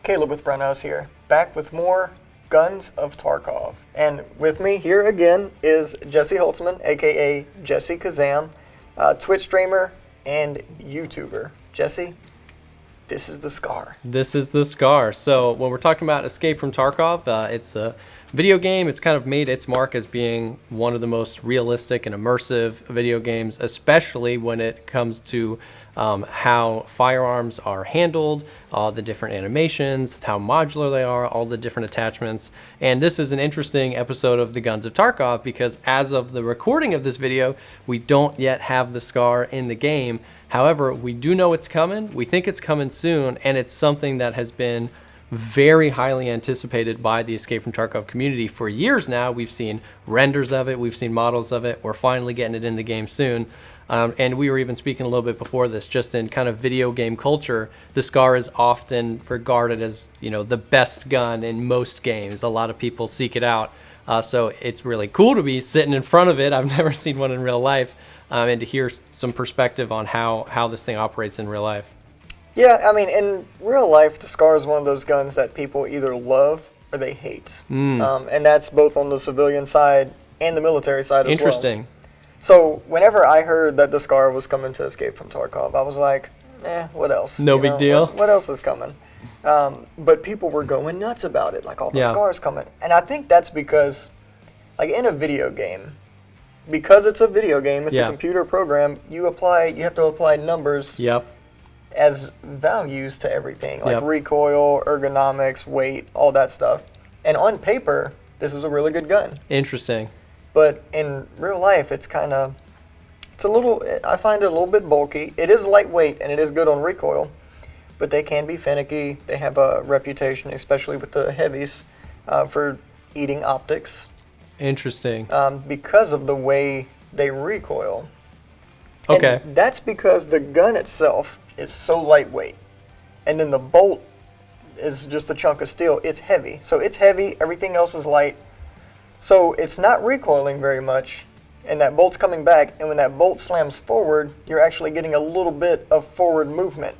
Caleb with Brownells here, back with more Guns of Tarkov. And with me here again is Jesse Halteman, aka JesseKazam, Twitch streamer and YouTuber. Jesse, this is the Scar. This is the Scar. So when we're talking about Escape from Tarkov, it's a video game. It's kind of made its mark as being one of the most realistic and immersive video games, especially when it comes to how firearms are handled, all the different animations, how modular they are, all the different attachments. And this is an interesting episode of the Guns of Tarkov because as of the recording of this video, we don't yet have the Scar in the game. However, we do know it's coming. We think it's coming soon, and it's something that has been very highly anticipated by the Escape from Tarkov community for years now. We've seen renders of it, we've seen models of it. We're finally getting it in the game soon. And we were even speaking a little bit before this, just in kind of video game culture, the Scar is often regarded as, you know, the best gun in most games. A lot of people seek it out. So it's really cool to be sitting in front of it. I've never seen one in real life, and to hear some perspective on how this thing operates in real life. Yeah, I mean, in real life, the Scar is one of those guns that people either love or they hate. And that's both on the civilian side and the military side as well. Interesting. So whenever I heard that the Scar was coming to Escape from Tarkov, I was like, what else? No big deal. What else is coming? But people were going nuts about it, like, the Scar's coming. And I think that's because, like, in a video game, because it's a video game, it's a computer program, you have to apply numbers as values to everything, like recoil, ergonomics, weight, all that stuff. And on paper, this is a really good gun. Interesting. But in real life, I find it a little bit bulky. It is lightweight and it is good on recoil, but they can be finicky. They have a reputation, especially with the heavies, for eating optics. Interesting. Because of the way they recoil. Okay. And that's because the gun itself is so lightweight. And then the bolt is just a chunk of steel. It's heavy. So it's heavy, everything else is light. So it's not recoiling very much, and that bolt's coming back, and when that bolt slams forward, you're actually getting a little bit of forward movement.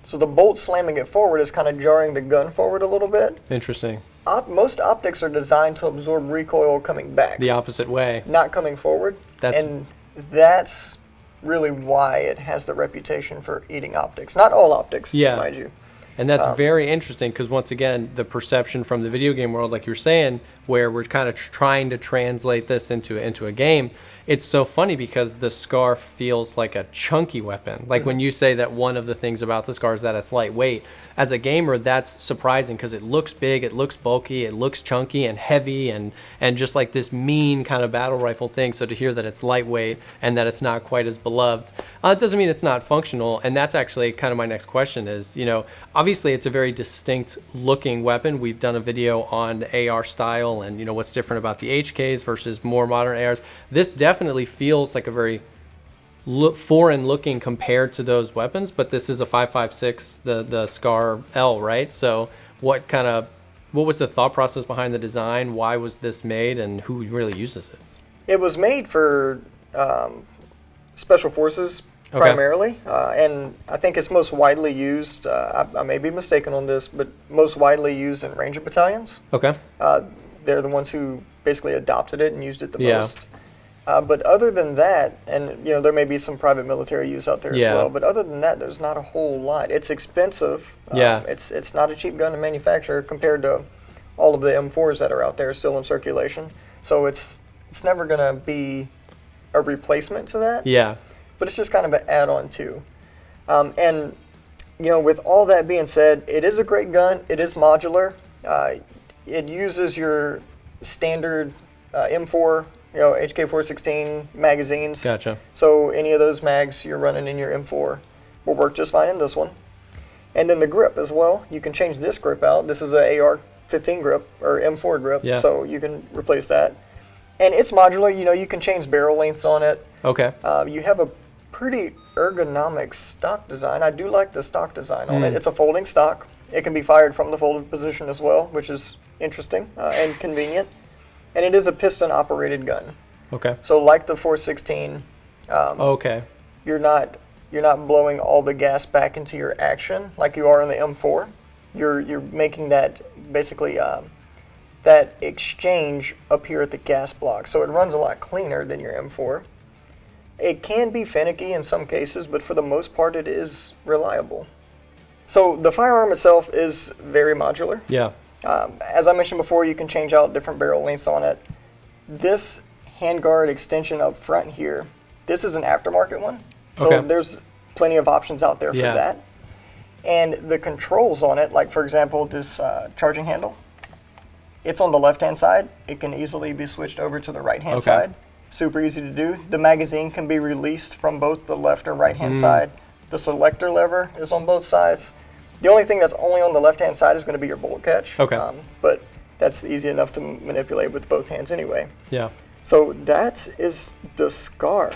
So the bolt slamming it forward is kind of jarring the gun forward a little bit. Interesting. Most optics are designed to absorb recoil coming back. The opposite way. Not coming forward. And that's really why it has the reputation for eating optics. Not all optics, mind you. And that's very interesting because, once again, the perception from the video game world, like you're saying, where we're kind of trying to translate this into a game, it's so funny because the Scar feels like a chunky weapon. Like when you say that one of the things about the Scar is that it's lightweight, as a gamer, that's surprising because it looks big, it looks bulky, it looks chunky and heavy and just like this mean kind of battle rifle thing. So to hear that it's lightweight and that it's not quite as beloved, it doesn't mean it's not functional. And that's actually kind of my next question is, you know, obviously it's a very distinct looking weapon. We've done a video on AR style and, you know, what's different about the HKs versus more modern ARs. This definitely feels like a very foreign looking compared to those weapons, but this is a 5.56, the Scar L, right? So what was the thought process behind the design? Why was this made, and who really uses it? It was made for special forces primarily, and I think it's most widely used, I may be mistaken on this, but most widely used in Ranger battalions. Okay. They're the ones who basically adopted it and used it the most. But other than that, and you know, there may be some private military use out there as well, but other than that, there's not a whole lot. It's expensive. It's not a cheap gun to manufacture compared to all of the M4s that are out there still in circulation. So it's never going to be a replacement to that. Yeah. But it's just kind of an add-on too. And you know, with all that being said, it is a great gun. It is modular. It uses your standard M4, you know, HK416 magazines. Gotcha. So any of those mags you're running in your M4 will work just fine in this one. And then the grip as well. You can change this grip out. This is a AR-15 grip or M4 grip, so you can replace that. And it's modular. You know, you can change barrel lengths on it. Okay. You have a pretty ergonomic stock design. I do like the stock design on it. It's a folding stock. It can be fired from the folded position as well, which is interesting and convenient. And it is a piston-operated gun. Okay. So like the 416, you're not blowing all the gas back into your action like you are in the M4. you're making that basically that exchange up here at the gas block. So it runs a lot cleaner than your M4. It can be finicky in some cases, but for the most part it is reliable. So the firearm itself is very modular. Yeah. As I mentioned before, you can change out different barrel lengths on it. This handguard extension up front here, this is an aftermarket one. So there's plenty of options out there for that. And the controls on it, like for example, this charging handle, it's on the left-hand side. It can easily be switched over to the right-hand side. Super easy to do. The magazine can be released from both the left or right-hand side. The selector lever is on both sides. The only thing that's only on the left-hand side is going to be your bullet catch. But that's easy enough to manipulate with both hands anyway. Yeah. So that is the SCAR.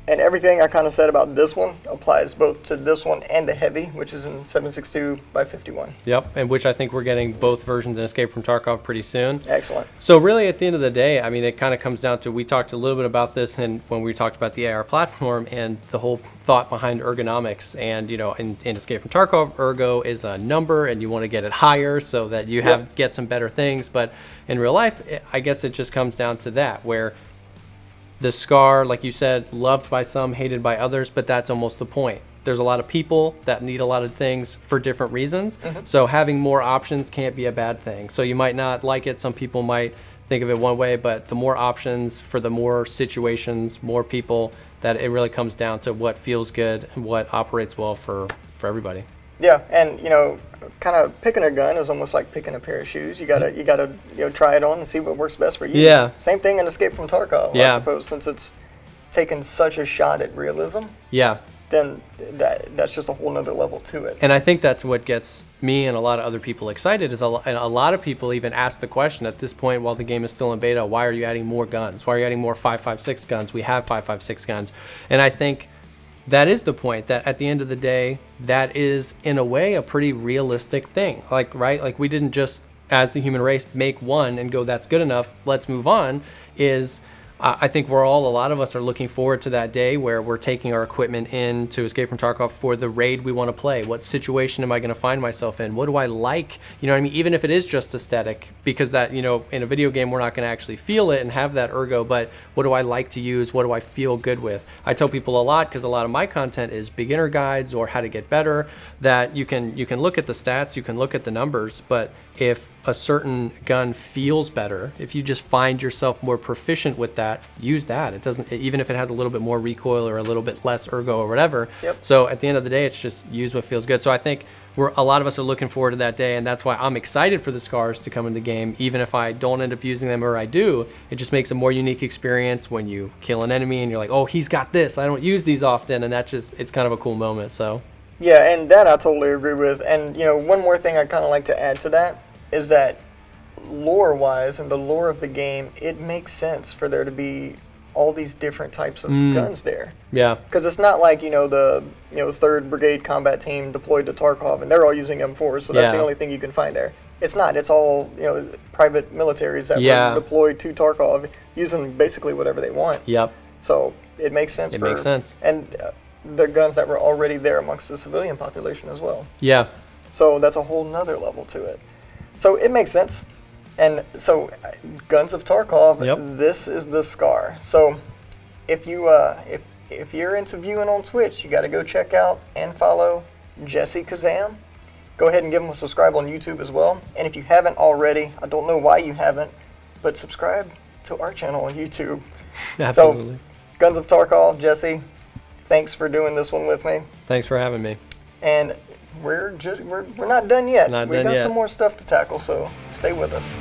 And everything I kind of said about this one applies both to this one and the heavy, which is in 7.62 by 51. Yep, and which I think we're getting both versions in Escape from Tarkov pretty soon. Excellent. So really, at the end of the day, I mean, it kind of comes down to, we talked a little bit about this and when we talked about the AR platform and the whole thought behind ergonomics. And, you know, in Escape from Tarkov, ergo is a number, and you want to get it higher so that you get some better things. But in real life, I guess it just comes down to that, where the SCAR, like you said, loved by some, hated by others, but that's almost the point. There's a lot of people that need a lot of things for different reasons. So having more options can't be a bad thing. So you might not like it. Some people might think of it one way, but the more options for the more situations, more people, that it really comes down to what feels good and what operates well for everybody. Yeah, and you know, kind of picking a gun is almost like picking a pair of shoes. You gotta try it on and see what works best for you. Yeah. Same thing in Escape from Tarkov. I suppose, since it's taken such a shot at realism. Yeah. Then that's just a whole nother level to it. And I think that's what gets me and a lot of other people excited. Is a lot of people even ask the question at this point, while the game is still in beta, why are you adding more guns? Why are you adding more 5.56 guns? We have 5.56 guns, and I think that is the point, that at the end of the day, that is in a way a pretty realistic thing. Like, right? Like, we didn't just, as the human race, make one and go, that's good enough, let's move on. I think a lot of us are looking forward to that day where we're taking our equipment in to Escape from Tarkov for the raid we want to play. What situation am I going to find myself in? What do I like? You know what I mean? Even if it is just aesthetic, because that, you know, in a video game, we're not going to actually feel it and have that ergo, but what do I like to use? What do I feel good with? I tell people a lot, because a lot of my content is beginner guides or how to get better, that you can look at the stats, you can look at the numbers, but if a certain gun feels better, if you just find yourself more proficient with that, use that. It doesn't, even if it has a little bit more recoil or a little bit less ergo or whatever. So at the end of the day, it's just use what feels good. So I think a lot of us are looking forward to that day, and that's why I'm excited for the SCARs to come in the game. Even if I don't end up using them, or I do, it just makes a more unique experience when you kill an enemy and you're like, oh, he's got this. I don't use these often, and that just, it's kind of a cool moment. So yeah, and that I totally agree with. And you know, one more thing I kind of like to add to that is that lore-wise, and the lore of the game, it makes sense for there to be all these different types of guns there. Yeah. Because it's not like, you know, the 3rd Brigade combat team deployed to Tarkov and they're all using M4s, so that's the only thing you can find there. It's not. It's all, you know, private militaries that were deployed to Tarkov using basically whatever they want. Yep. So it makes sense. Makes sense. And the guns that were already there amongst the civilian population as well. Yeah. So that's a whole nother level to it. So it makes sense. And so Guns of Tarkov, this is the SCAR. So if you if you're into viewing on Twitch, you got to go check out and follow JesseKazam. Go ahead and give him a subscribe on YouTube as well. And if you haven't already, I don't know why you haven't, but subscribe to our channel on YouTube. Absolutely. So, Guns of Tarkov, Jesse, thanks for doing this one with me. Thanks for having me. And we're not done yet. Not We've done got yet. some more stuff to tackle, so stay with us.